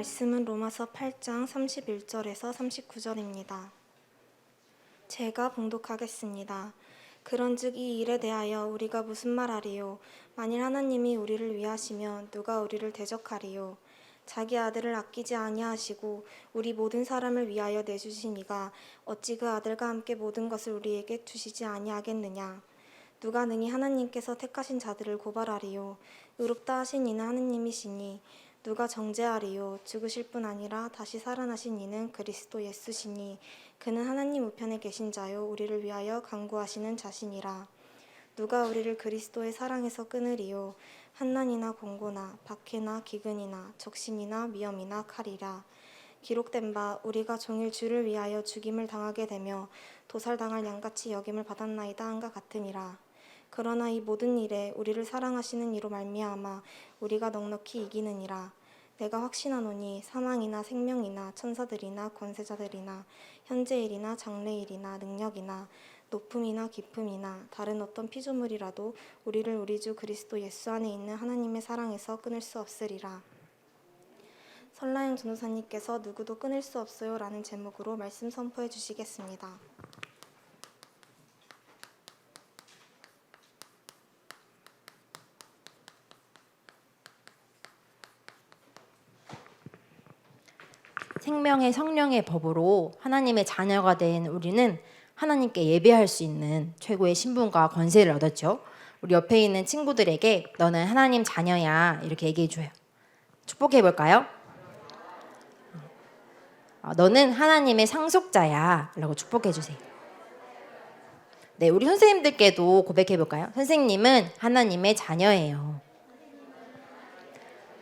말씀은 로마서 8장 31절에서 39절입니다. 제가 봉독하겠습니다. 그런즉 이 일에 대하여 우리가 무슨 말하리요? 만일 하나님이 우리를 위하시면 누가 우리를 대적하리요? 자기 아들을 아끼지 아니하시고 우리 모든 사람을 위하여 내주신 이가 어찌 그 아들과 함께 모든 것을 우리에게 주시지 아니하겠느냐? 누가 능히 하나님께서 택하신 자들을 고발하리요? 의롭다 하신 이는 하느님이시니 누가 정죄하리요? 죽으실 뿐 아니라 다시 살아나신 이는 그리스도 예수시니 그는 하나님 우편에 계신 자요 우리를 위하여 간구하시는 자시니라. 누가 우리를 그리스도의 사랑에서 끊으리요? 환난이나 공고나 박해나 기근이나 적신이나 위험이나 칼이라. 기록된 바 우리가 종일 주를 위하여 죽임을 당하게 되며 도살당할 양같이 여김을 받았나이다 한과 같으니라. 그러나 이 모든 일에 우리를 사랑하시는 이로 말미암아 우리가 넉넉히 이기느니라. 내가 확신하노니 사망이나 생명이나 천사들이나 권세자들이나 현재일이나 장래일이나 능력이나 높음이나 깊음이나 다른 어떤 피조물이라도 우리를 우리 주 그리스도 예수 안에 있는 하나님의 사랑에서 끊을 수 없으리라. 설라영 전도사님께서 누구도 끊을 수 없어요 라는 제목으로 말씀 선포해 주시겠습니다. 생명의 성령의 법으로 하나님의 자녀가 된 우리는 하나님께 예배할 수 있는 최고의 신분과 권세를 얻었죠. 우리 옆에 있는 친구들에게 너는 하나님 자녀야 이렇게 얘기해 줘요. 축복해 볼까요? 너는 하나님의 상속자야 라고 축복해 주세요. 네, 우리 선생님들께도 고백해 볼까요? 선생님은 하나님의 자녀예요.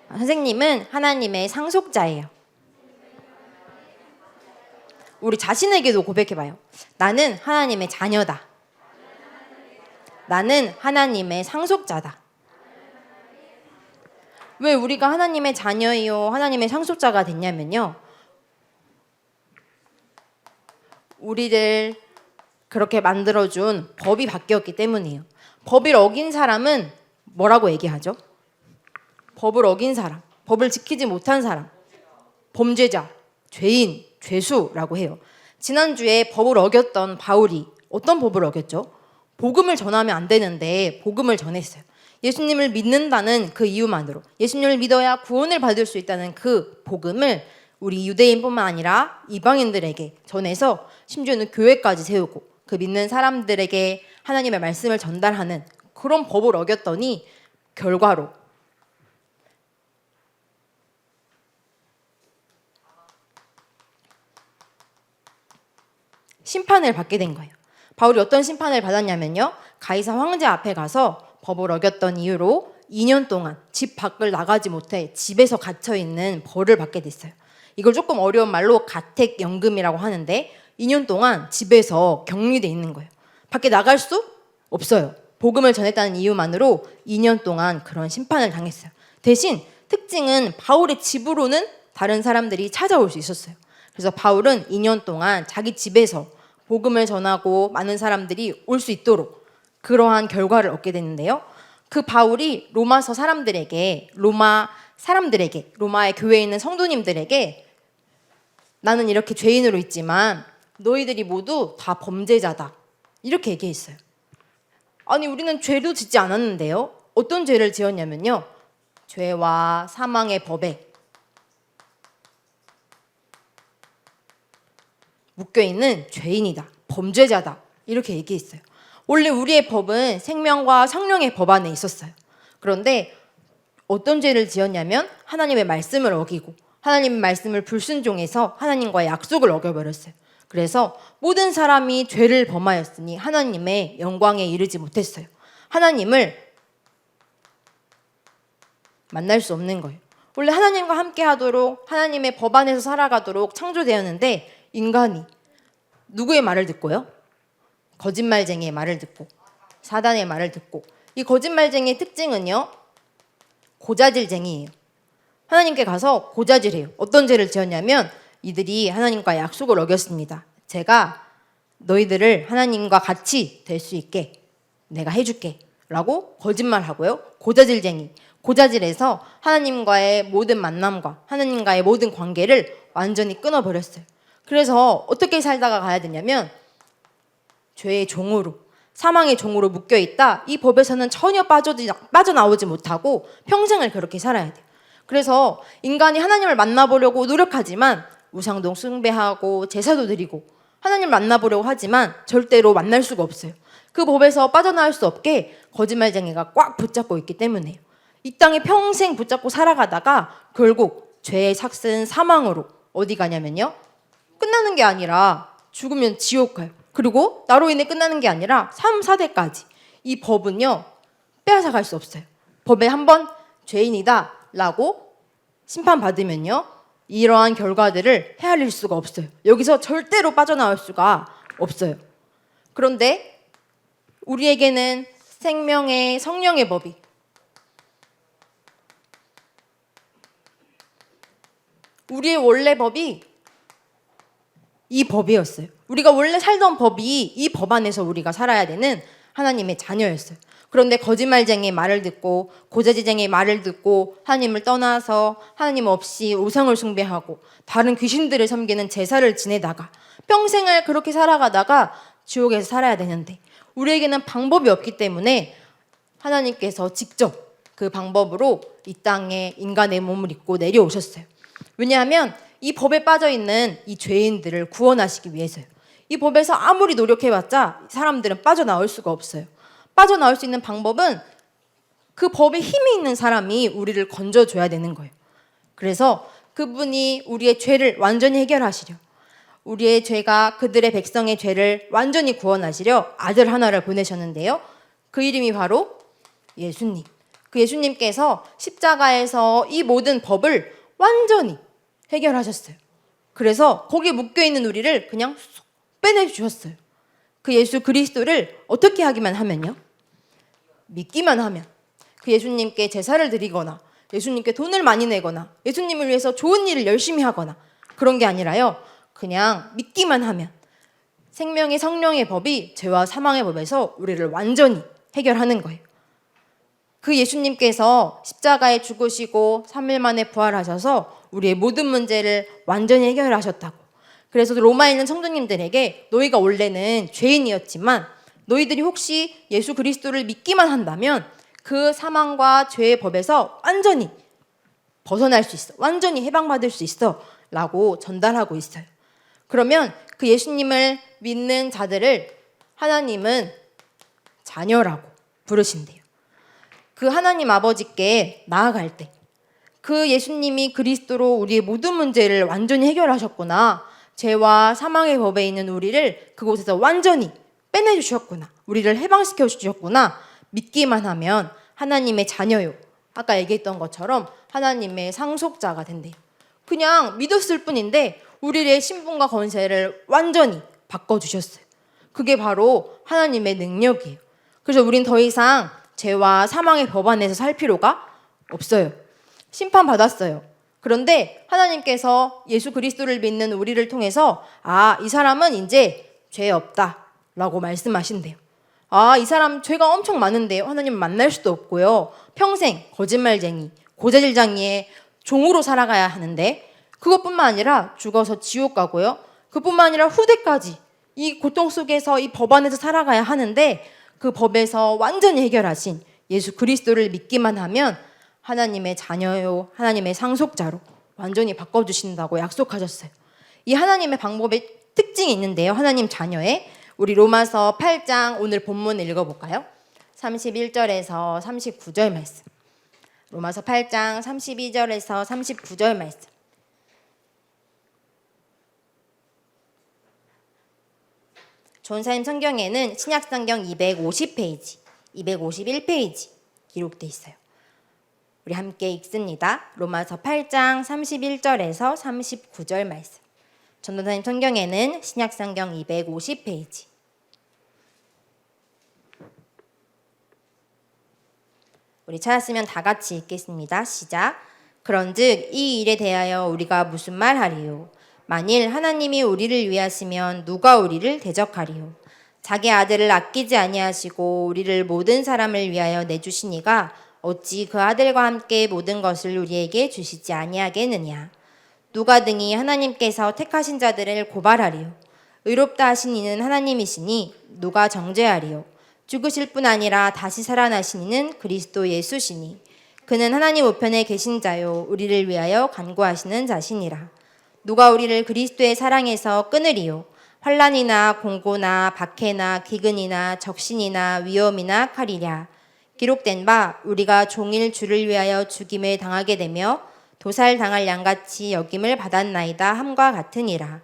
선생님은 하나님의 상속자예요. 우리 자신에게도 고백해봐요. 나는 하나님의 자녀다. 나는 하나님의 상속자다. 왜 우리가 하나님의 자녀이요 하나님의 상속자가 됐냐면요, 우리를 그렇게 만들어준 법이 바뀌었기 때문이에요. 법을 어긴 사람은 뭐라고 얘기하죠? 법을 어긴 사람, 법을 지키지 못한 사람, 범죄자, 죄인, 죄수라고 해요. 지난주에 법을 어겼던 바울이 어떤 법을 어겼죠? 복음을 전하면 안 되는데 복음을 전했어요. 예수님을 믿는다는 그 이유만으로, 예수님을 믿어야 구원을 받을 수 있다는 그 복음을 우리 유대인뿐만 아니라 이방인들에게 전해서 심지어는 교회까지 세우고 그 믿는 사람들에게 하나님의 말씀을 전달하는 그런 법을 어겼더니 결과로 심판을 받게 된 거예요. 바울이 어떤 심판을 받았냐면요, 가이사 황제 앞에 가서 법을 어겼던 이유로 2년 동안 집 밖을 나가지 못해 집에서 갇혀있는 벌을 받게 됐어요. 이걸 조금 어려운 말로 가택연금이라고 하는데 2년 동안 집에서 격리돼 있는 거예요. 밖에 나갈 수 없어요. 복음을 전했다는 이유만으로 2년 동안 그런 심판을 당했어요. 대신 특징은 바울의 집으로는 다른 사람들이 찾아올 수 있었어요. 그래서 바울은 2년 동안 자기 집에서 복음을 전하고 많은 사람들이 올 수 있도록 그러한 결과를 얻게 됐는데요. 그 바울이 로마서 사람들에게, 로마의 교회에 있는 성도님들에게 나는 이렇게 죄인으로 있지만 너희들이 모두 다 범죄자다 이렇게 얘기했어요. 아니, 우리는 죄도 짓지 않았는데요. 어떤 죄를 지었냐면요, 죄와 사망의 법에 묶여있는 죄인이다, 범죄자다 이렇게 얘기했어요. 원래 우리의 법은 생명과 성령의 법 안에 있었어요. 그런데 어떤 죄를 지었냐면 하나님의 말씀을 어기고 하나님의 말씀을 불순종해서 하나님과의 약속을 어겨버렸어요. 그래서 모든 사람이 죄를 범하였으니 하나님의 영광에 이르지 못했어요. 하나님을 만날 수 없는 거예요. 원래 하나님과 함께 하도록 하나님의 법 안에서 살아가도록 창조되었는데 인간이 누구의 말을 듣고요? 거짓말쟁이의 말을 듣고 사단의 말을 듣고, 이 거짓말쟁이의 특징은요, 고자질쟁이에요. 하나님께 가서 고자질해요. 어떤 죄를 지었냐면 이들이 하나님과 약속을 어겼습니다. 제가 너희들을 하나님과 같이 될 수 있게 내가 해줄게 라고 거짓말하고요, 고자질쟁이, 고자질해서 하나님과의 모든 만남과 하나님과의 모든 관계를 완전히 끊어버렸어요. 그래서 어떻게 살다가 가야 되냐면 죄의 종으로, 사망의 종으로 묶여있다. 이 법에서는 전혀 빠져나오지 못하고 평생을 그렇게 살아야 돼요. 그래서 인간이 하나님을 만나보려고 노력하지만 우상도 숭배하고 제사도 드리고 하나님을 만나보려고 하지만 절대로 만날 수가 없어요. 그 법에서 빠져나올 수 없게 거짓말쟁이가 꽉 붙잡고 있기 때문에요. 이 땅에 평생 붙잡고 살아가다가 결국 죄의 삭슨 사망으로 어디 가냐면요, 끝나는 게 아니라 죽으면 지옥 가요. 그리고 나로 인해 끝나는 게 아니라 3, 4대까지. 이 법은요, 빼앗아갈 수 없어요. 법에 한번 죄인이다 라고 심판받으면요, 이러한 결과들을 헤아릴 수가 없어요. 여기서 절대로 빠져나올 수가 없어요. 그런데 우리에게는 생명의 성령의 법이, 우리의 원래 법이 이 법이었어요. 우리가 원래 살던 법이 이 법 안에서 우리가 살아야 되는 하나님의 자녀였어요. 그런데 거짓말쟁이의 말을 듣고 고자질쟁이의 말을 듣고 하나님을 떠나서 하나님 없이 우상을 숭배하고 다른 귀신들을 섬기는 제사를 지내다가 평생을 그렇게 살아가다가 지옥에서 살아야 되는데 우리에게는 방법이 없기 때문에 하나님께서 직접 그 방법으로 이 땅에 인간의 몸을 입고 내려오셨어요. 왜냐하면 이 법에 빠져있는 이 죄인들을 구원하시기 위해서요. 이 법에서 아무리 노력해봤자 사람들은 빠져나올 수가 없어요. 빠져나올 수 있는 방법은 그 법에 힘이 있는 사람이 우리를 건져줘야 되는 거예요. 그래서 그분이 우리의 죄를 완전히 해결하시려, 우리의 죄가 그들의 백성의 죄를 완전히 구원하시려 아들 하나를 보내셨는데요. 그 이름이 바로 예수님. 그 예수님께서 십자가에서 이 모든 법을 완전히 해결하셨어요. 그래서 거기에 묶여있는 우리를 그냥 쏙 빼내주셨어요. 그 예수 그리스도를 어떻게 하기만 하면요, 믿기만 하면, 그 예수님께 제사를 드리거나 예수님께 돈을 많이 내거나 예수님을 위해서 좋은 일을 열심히 하거나 그런 게 아니라요, 그냥 믿기만 하면 생명의 성령의 법이 죄와 사망의 법에서 우리를 완전히 해결하는 거예요. 그 예수님께서 십자가에 죽으시고 3일 만에 부활하셔서 우리의 모든 문제를 완전히 해결하셨다고. 그래서 로마에 있는 성도님들에게 너희가 원래는 죄인이었지만 너희들이 혹시 예수 그리스도를 믿기만 한다면 그 사망과 죄의 법에서 완전히 벗어날 수 있어, 완전히 해방받을 수 있어 라고 전달하고 있어요. 그러면 그 예수님을 믿는 자들을 하나님은 자녀라고 부르신대요. 그 하나님 아버지께 나아갈 때 그 예수님이 그리스도로 우리의 모든 문제를 완전히 해결하셨구나, 죄와 사망의 법에 있는 우리를 그곳에서 완전히 빼내주셨구나, 우리를 해방시켜 주셨구나 믿기만 하면 하나님의 자녀요, 아까 얘기했던 것처럼 하나님의 상속자가 된대요. 그냥 믿었을 뿐인데 우리의 신분과 권세를 완전히 바꿔주셨어요. 그게 바로 하나님의 능력이에요. 그래서 우린 더 이상 죄와 사망의 법 안에서 살 필요가 없어요. 심판받았어요. 그런데 하나님께서 예수 그리스도를 믿는 우리를 통해서 이 사람은 이제 죄 없다 라고 말씀하신대요. 이 사람 죄가 엄청 많은데 하나님 만날 수도 없고요, 평생 거짓말쟁이, 고자질쟁이의 종으로 살아가야 하는데 그것뿐만 아니라 죽어서 지옥 가고요, 그뿐만 아니라 후대까지 이 고통 속에서 이 법 안에서 살아가야 하는데 그 법에서 완전히 해결하신 예수 그리스도를 믿기만 하면 하나님의 자녀요, 하나님의 상속자로 완전히 바꿔주신다고 약속하셨어요. 이 하나님의 방법의 특징이 있는데요, 하나님 자녀의, 우리 로마서 8장 오늘 본문 읽어볼까요? 31절에서 39절 말씀. 로마서 8장 32절에서 39절 말씀. 존사임 성경에는 신약성경 250페이지, 251페이지 기록돼 있어요. 우리 함께 읽습니다. 로마서 8장 31절에서 39절 말씀. 전도사님 성경에는 신약성경 250페이지. 우리 찾았으면 다 같이 읽겠습니다. 시작. 그런즉 이 일에 대하여 우리가 무슨 말하리요? 만일 하나님이 우리를 위하시면 누가 우리를 대적하리요? 자기 아들을 아끼지 아니하시고 우리를 모든 사람을 위하여 내주시니가 어찌 그 아들과 함께 모든 것을 우리에게 주시지 아니하겠느냐. 누가 등이 하나님께서 택하신 자들을 고발하리요. 의롭다 하신 이는 하나님이시니 누가 정죄하리요. 죽으실 뿐 아니라 다시 살아나신 이는 그리스도 예수시니 그는 하나님 우편에 계신 자요 우리를 위하여 간구하시는 자시니라. 누가 우리를 그리스도의 사랑에서 끊으리요. 환난이나 공고나 박해나 기근이나 적신이나 위험이나 칼이랴. 기록된 바 우리가 종일 주를 위하여 죽임을 당하게 되며 도살 당할 양같이 여김을 받았나이다 함과 같으니라.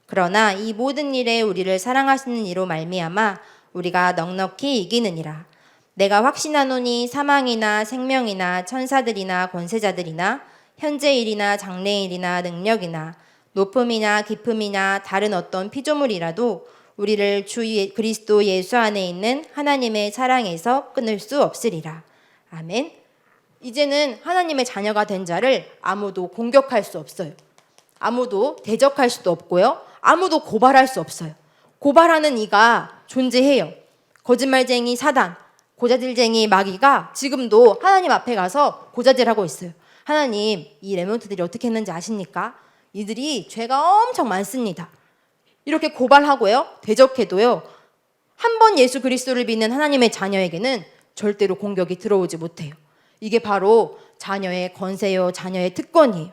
그러나 이 모든 일에 우리를 사랑하시는 이로 말미암아 우리가 넉넉히 이기느니라. 내가 확신하노니 사망이나 생명이나 천사들이나 권세자들이나 현재일이나 장래일이나 능력이나 높음이나 깊음이나 다른 어떤 피조물이라도 우리를 주 그리스도 예수 안에 있는 하나님의 사랑에서 끊을 수 없으리라. 아멘. 이제는 하나님의 자녀가 된 자를 아무도 공격할 수 없어요. 아무도 대적할 수도 없고요. 아무도 고발할 수 없어요. 고발하는 이가 존재해요. 거짓말쟁이 사단, 고자질쟁이 마귀가 지금도 하나님 앞에 가서 고자질하고 있어요. 하나님, 이 렘넌트들이 어떻게 했는지 아십니까? 이들이 죄가 엄청 많습니다. 이렇게 고발하고요. 대적해도요. 한 번 예수 그리스도를 믿는 하나님의 자녀에게는 절대로 공격이 들어오지 못해요. 이게 바로 자녀의 권세요. 자녀의 특권이에요.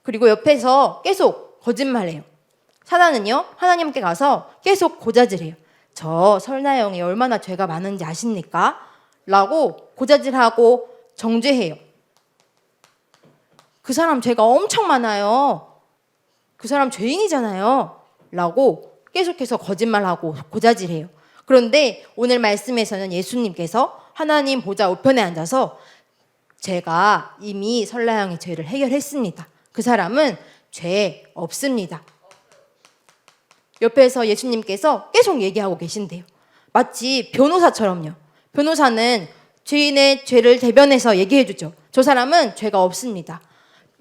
그리고 옆에서 계속 거짓말해요. 사단은요. 하나님께 가서 계속 고자질해요. 저 설나영이 얼마나 죄가 많은지 아십니까? 라고 고자질하고 정죄해요. 그 사람 죄가 엄청 많아요. 그 사람 죄인이잖아요. 라고 계속해서 거짓말하고 고자질해요. 그런데 오늘 말씀에서는 예수님께서 하나님 보좌 우편에 앉아서 제가 이미 설나영의 죄를 해결했습니다. 그 사람은 죄 없습니다. 옆에서 예수님께서 계속 얘기하고 계신대요. 마치 변호사처럼요. 변호사는 죄인의 죄를 대변해서 얘기해주죠. 저 사람은 죄가 없습니다.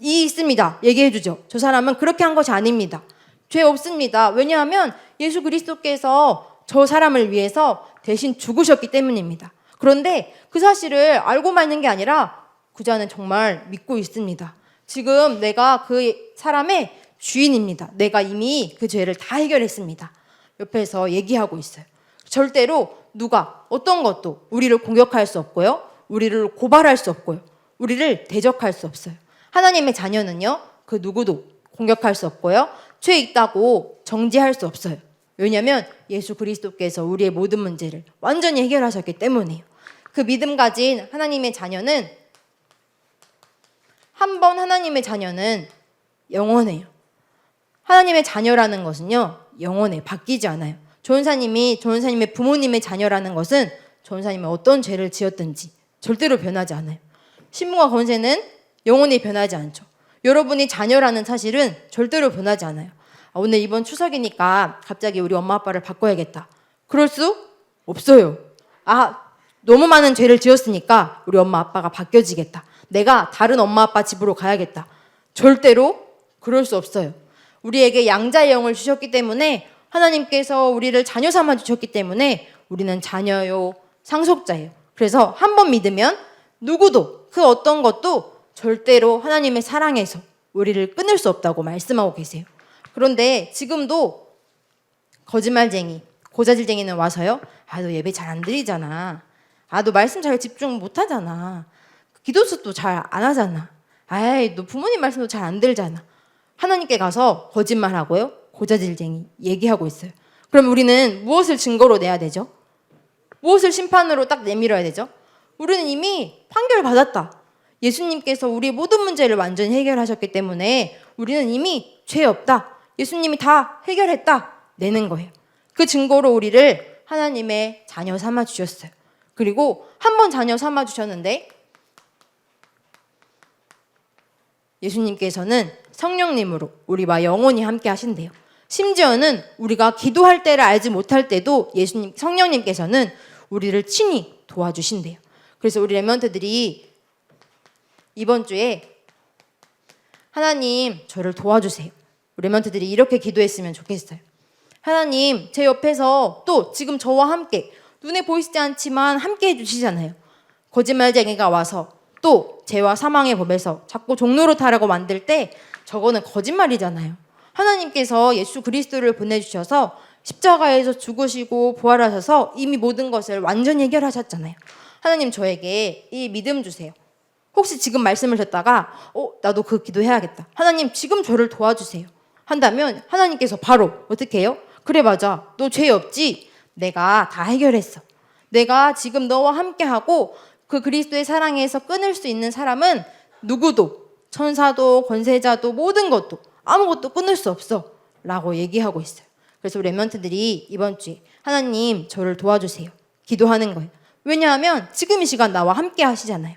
이 있습니다. 얘기해주죠. 저 사람은 그렇게 한 것이 아닙니다. 죄 없습니다. 왜냐하면 예수 그리스도께서 저 사람을 위해서 대신 죽으셨기 때문입니다. 그런데 그 사실을 알고만 있는 게 아니라 그자는 정말 믿고 있습니다. 지금 내가 그 사람의 주인입니다. 내가 이미 그 죄를 다 해결했습니다. 옆에서 얘기하고 있어요. 절대로 누가 어떤 것도 우리를 공격할 수 없고요. 우리를 고발할 수 없고요. 우리를 대적할 수 없어요. 하나님의 자녀는요. 그 누구도 공격할 수 없고요. 죄 있다고 정죄할 수 없어요. 왜냐하면 예수 그리스도께서 우리의 모든 문제를 완전히 해결하셨기 때문이에요. 그 믿음 가진 하나님의 자녀는 한 번 하나님의 자녀는 영원해요. 하나님의 자녀라는 것은요. 영원해 바뀌지 않아요. 조은사님의 부모님의 자녀라는 것은 조은사님이 어떤 죄를 지었든지 절대로 변하지 않아요. 신분과 권세는 영원히 변하지 않죠. 여러분이 자녀라는 사실은 절대로 변하지 않아요. 오늘 이번 추석이니까 갑자기 우리 엄마 아빠를 바꿔야겠다. 그럴 수 없어요. 너무 많은 죄를 지었으니까 우리 엄마 아빠가 바뀌어지겠다. 내가 다른 엄마 아빠 집으로 가야겠다. 절대로 그럴 수 없어요. 우리에게 양자의 영을 주셨기 때문에 하나님께서 우리를 자녀 삼아 주셨기 때문에 우리는 자녀요, 상속자예요. 그래서 한 번 믿으면 누구도 그 어떤 것도 절대로 하나님의 사랑에서 우리를 끊을 수 없다고 말씀하고 계세요. 그런데 지금도 거짓말쟁이, 고자질쟁이는 와서요. 너 예배 잘 안 드리잖아. 너 말씀 잘 집중 못 하잖아. 기도수도 잘 안 하잖아. 너 부모님 말씀도 잘 안 들잖아. 하나님께 가서 거짓말하고요. 고자질쟁이 얘기하고 있어요. 그럼 우리는 무엇을 증거로 내야 되죠? 무엇을 심판으로 딱 내밀어야 되죠? 우리는 이미 판결 받았다. 예수님께서 우리의 모든 문제를 완전히 해결하셨기 때문에 우리는 이미 죄 없다. 예수님이 다 해결했다. 내는 거예요. 그 증거로 우리를 하나님의 자녀 삼아 주셨어요. 그리고 한 번 자녀 삼아 주셨는데 예수님께서는 성령님으로 우리와 영원히 함께 하신대요. 심지어는 우리가 기도할 때를 알지 못할 때도 성령님께서는 우리를 친히 도와주신대요. 그래서 우리 렘넌트들이 이번 주에 하나님 저를 도와주세요. 우리 렘넌트들이 이렇게 기도했으면 좋겠어요. 하나님 제 옆에서 또 지금 저와 함께 눈에 보이지 않지만 함께 해주시잖아요. 거짓말쟁이가 와서 또 죄와 사망의 법에서 자꾸 종노릇하라고 만들 때 저거는 거짓말이잖아요. 하나님께서 예수 그리스도를 보내주셔서 십자가에서 죽으시고 부활하셔서 이미 모든 것을 완전히 해결하셨잖아요. 하나님 저에게 이 믿음 주세요. 혹시 지금 말씀을 듣다가 나도 그 기도해야겠다. 하나님 지금 저를 도와주세요. 한다면 하나님께서 바로 어떻게 해요? 그래 맞아. 너 죄 없지? 내가 다 해결했어. 내가 지금 너와 함께하고 그 그리스도의 사랑에서 끊을 수 있는 사람은 누구도 천사도 권세자도 모든 것도 아무것도 끊을 수 없어 라고 얘기하고 있어요. 그래서 우리 랩런트들이 이번 주에 하나님 저를 도와주세요 기도하는 거예요. 왜냐하면 지금 이 시간 나와 함께 하시잖아요.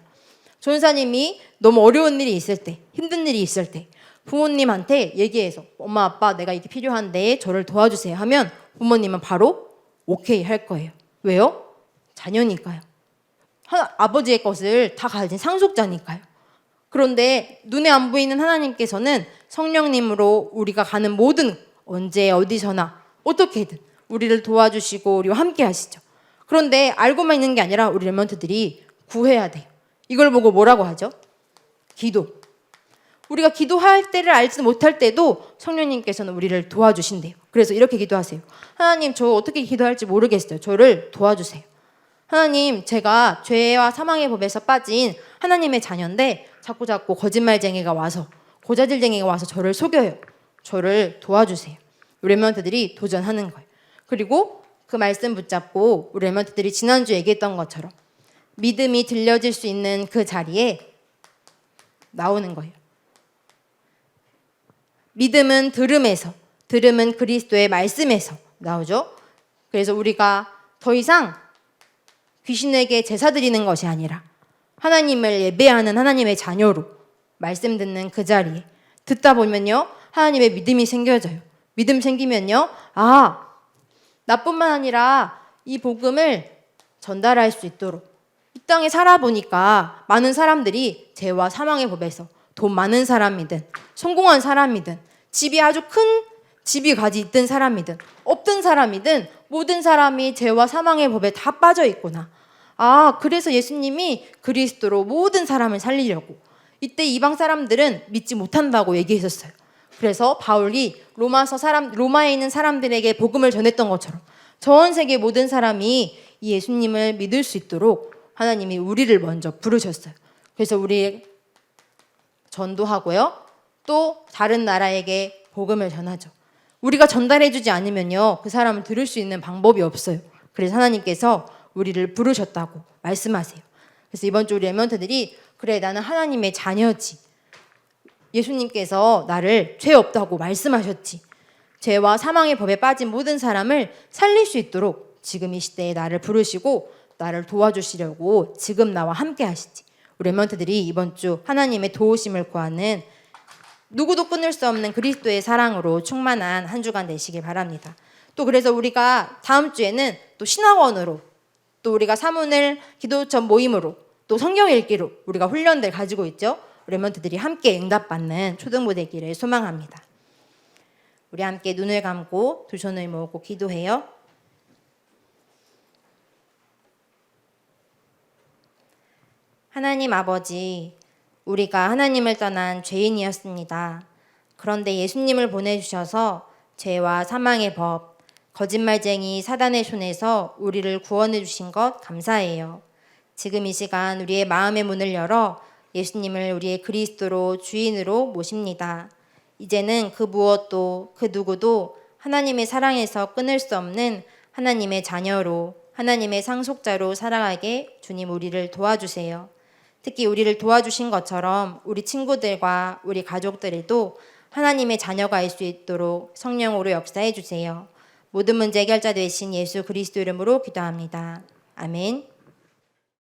전사님이 너무 어려운 일이 있을 때, 힘든 일이 있을 때 부모님한테 얘기해서 엄마 아빠 내가 이게 필요한데 저를 도와주세요 하면 부모님은 바로 오케이 할 거예요. 왜요? 자녀니까요. 아버지의 것을 다 가진 상속자니까요. 그런데 눈에 안 보이는 하나님께서는 성령님으로 우리가 가는 모든 언제 어디서나 어떻게든 우리를 도와주시고 우리와 함께 하시죠. 그런데 알고만 있는 게 아니라 우리 랩런트들이 구해야 돼요. 이걸 보고 뭐라고 하죠? 기도. 우리가 기도할 때를 알지 못할 때도 성령님께서는 우리를 도와주신대요. 그래서 이렇게 기도하세요. 하나님 저 어떻게 기도할지 모르겠어요. 저를 도와주세요. 하나님 제가 죄와 사망의 법에서 빠진 하나님의 자녀인데 자꾸 거짓말쟁이가 와서 고자질쟁이가 와서 저를 속여요. 저를 도와주세요. 우리 랩런트들이 도전하는 거예요. 그리고 그 말씀 붙잡고 우리 랩런트들이 지난주에 얘기했던 것처럼 믿음이 들려질 수 있는 그 자리에 나오는 거예요. 믿음은 들음에서, 들음은 그리스도의 말씀에서 나오죠. 그래서 우리가 더 이상 귀신에게 제사 드리는 것이 아니라 하나님을 예배하는 하나님의 자녀로 말씀 듣는 그 자리에 듣다 보면요 하나님의 믿음이 생겨져요. 믿음 생기면요 나뿐만 아니라 이 복음을 전달할 수 있도록 이 땅에 살아보니까 많은 사람들이 죄와 사망의 법에서 돈 많은 사람이든 성공한 사람이든 집이 아주 큰 집이 가지 있던 사람이든 없던 사람이든 모든 사람이 죄와 사망의 법에 다 빠져 있구나. 그래서 예수님이 그리스도로 모든 사람을 살리려고 이때 이방 사람들은 믿지 못한다고 얘기했었어요. 그래서 바울이 로마에 있는 사람들에게 복음을 전했던 것처럼 전 세계 모든 사람이 이 예수님을 믿을 수 있도록 하나님이 우리를 먼저 부르셨어요. 그래서 우리 전도하고요. 또 다른 나라에게 복음을 전하죠. 우리가 전달해주지 않으면요. 그 사람을 들을 수 있는 방법이 없어요. 그래서 하나님께서 우리를 부르셨다고 말씀하세요. 그래서 이번 주 우리 랩런트들이 그래 나는 하나님의 자녀지. 예수님께서 나를 죄 없다고 말씀하셨지. 죄와 사망의 법에 빠진 모든 사람을 살릴 수 있도록 지금 이 시대에 나를 부르시고 나를 도와주시려고 지금 나와 함께 하시지. 우리 랩런트들이 이번 주 하나님의 도우심을 구하는 누구도 끊을 수 없는 그리스도의 사랑으로 충만한 한 주간 되시길 바랍니다. 또 그래서 우리가 다음 주에는 또 신학원으로 또 우리가 사문을 기도처 모임으로 또 성경 읽기로 우리가 훈련들 가지고 있죠. 랩런트들이 함께 응답받는 초등부 되기를 소망합니다. 우리 함께 눈을 감고 두 손을 모으고 기도해요. 하나님 아버지, 우리가 하나님을 떠난 죄인이었습니다. 그런데 예수님을 보내주셔서 죄와 사망의 법, 거짓말쟁이 사단의 손에서 우리를 구원해 주신 것 감사해요. 지금 이 시간 우리의 마음의 문을 열어 예수님을 우리의 그리스도로 주인으로 모십니다. 이제는 그 무엇도 그 누구도 하나님의 사랑에서 끊을 수 없는 하나님의 자녀로 하나님의 상속자로 살아가게 주님 우리를 도와주세요. 특히 우리를 도와주신 것처럼 우리 친구들과 우리 가족들에도 하나님의 자녀가 될 수 있도록 성령으로 역사해 주세요. 모든 문제 해결자 되신 예수 그리스도 이름으로 기도합니다. 아멘.